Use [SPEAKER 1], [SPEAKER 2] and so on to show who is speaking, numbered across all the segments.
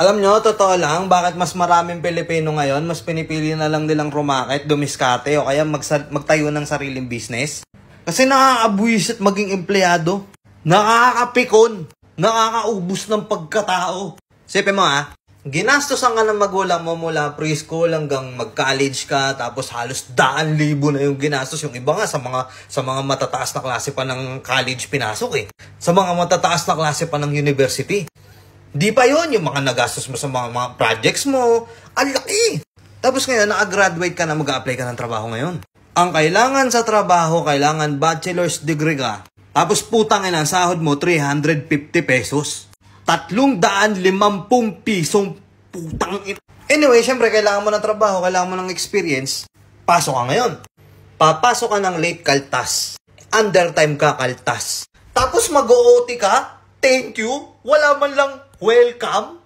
[SPEAKER 1] Alam nyo, totoo lang, bakit mas maraming Pilipino ngayon, mas pinipili na lang nilang rumakit, dumiskate, o kaya magtayo ng sariling business? Kasi nakakabuisit maging empleyado. Nakakapikon. Nakakaubos ng pagkatao. Sipin mo ginastosan ka ng magulang mo mula preschool hanggang mag-college ka, tapos halos 100,000 na yung ginastos. Yung iba nga sa mga matataas na klase pa ng college pinasok Sa mga matataas na klase pa ng university. Di pa yon yung mga nagastos mo sa mga projects mo. Ang laki! Tapos ngayon, nakagraduate ka na, mag-a-apply ka ng trabaho ngayon. Ang kailangan sa trabaho, kailangan bachelor's degree ka. Tapos putang ina, sahod mo 350 pesos. 350 pisong putang ina. Anyway, syempre, kailangan mo ng trabaho, kailangan mo ng experience. Pasok ka ngayon. Papasok ka ng late kaltas. Undertime ka kaltas. Tapos mag-OT ka. Thank you. Wala man lang welcome.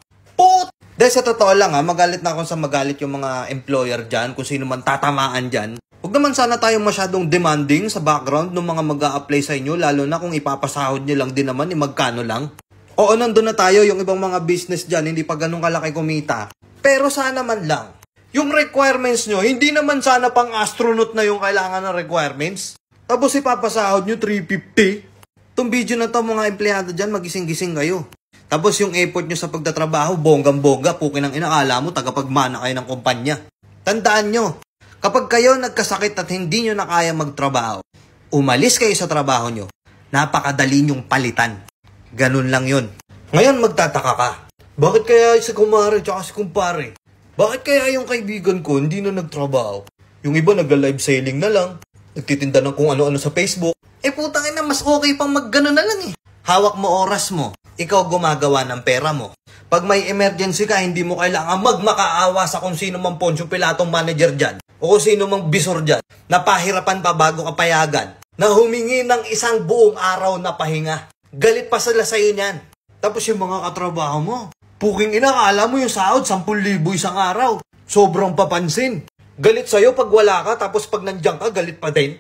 [SPEAKER 1] Dahil sa totoo lang magalit na ako sa magalit yung mga employer dyan, kung sino man tatamaan dyan. Huwag naman sana tayong masyadong demanding sa background ng mga mag-a-apply sa inyo, lalo na kung ipapasahod nyo lang din naman, magkano lang. Oo, nandun na tayo, yung ibang mga business dyan, hindi pa ganun kalaki kumita. Pero sana man lang, yung requirements nyo, hindi naman sana pang astronaut na yung kailangan ng requirements. Tapos ipapasahod nyo 350. Itong video na to, mga empleyado dyan, magising-gising kayo. Tapos yung effort nyo sa pagtatrabaho, bonggang-bongga, pukin ang inakala mo, tagapagmana kayo ng kumpanya. Tandaan nyo, kapag kayo nagkasakit at hindi nyo na kaya magtrabaho, umalis kayo sa trabaho nyo, napakadali nyong palitan. Ganun lang yun. Ngayon magtataka ka, bakit kaya si kumare tsaka si kumpare? Bakit kaya yung kaibigan ko hindi na nagtrabaho? Yung iba nag-live selling na lang, nagtitinda ng kung ano-ano sa Facebook. Putang ina, mas okay pang mag-ganon na lang Hawak mo oras mo, ikaw gumagawa ng pera mo. Pag may emergency ka, hindi mo kailangan magmakaawa sa kung sino mang Poncio Pilatong manager dyan, o kung sino mang bisor dyan, na pahirapan pa bago ka payagan, na humingi ng isang buong araw na pahinga. Galit pa sila sa'yo niyan. Tapos yung mga katrabaho mo, puking ina, akala mo yung sahod 10,000 isang araw. Sobrang papansin. Galit sa'yo pag wala ka, tapos pag nandiyan ka, galit pa din.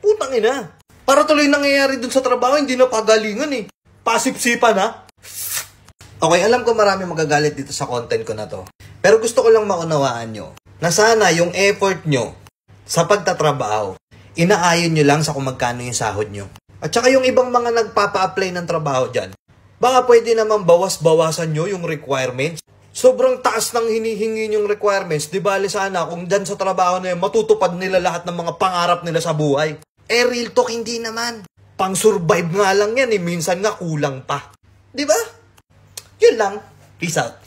[SPEAKER 1] Putang ina. Para tuloy nangyayari dun sa trabaho, hindi na pagalingan Pasipsipan Okay, alam ko marami magagalit dito sa content ko na to. Pero gusto ko lang maunawaan nyo na sana yung effort nyo sa pagtatrabaho, inaayon nyo lang sa kung magkano yung sahod nyo. At saka yung ibang mga nagpapa-apply ng trabaho dyan, baka pwede naman bawas-bawasan nyo yung requirements. Sobrang taas ng hinihingi yung requirements, di bali sana kung dyan sa trabaho na yun, matutupad nila lahat ng mga pangarap nila sa buhay. Real talk, hindi naman. Pang-survive nga lang yan minsan nga kulang pa. Di ba? Yun lang. Peace out.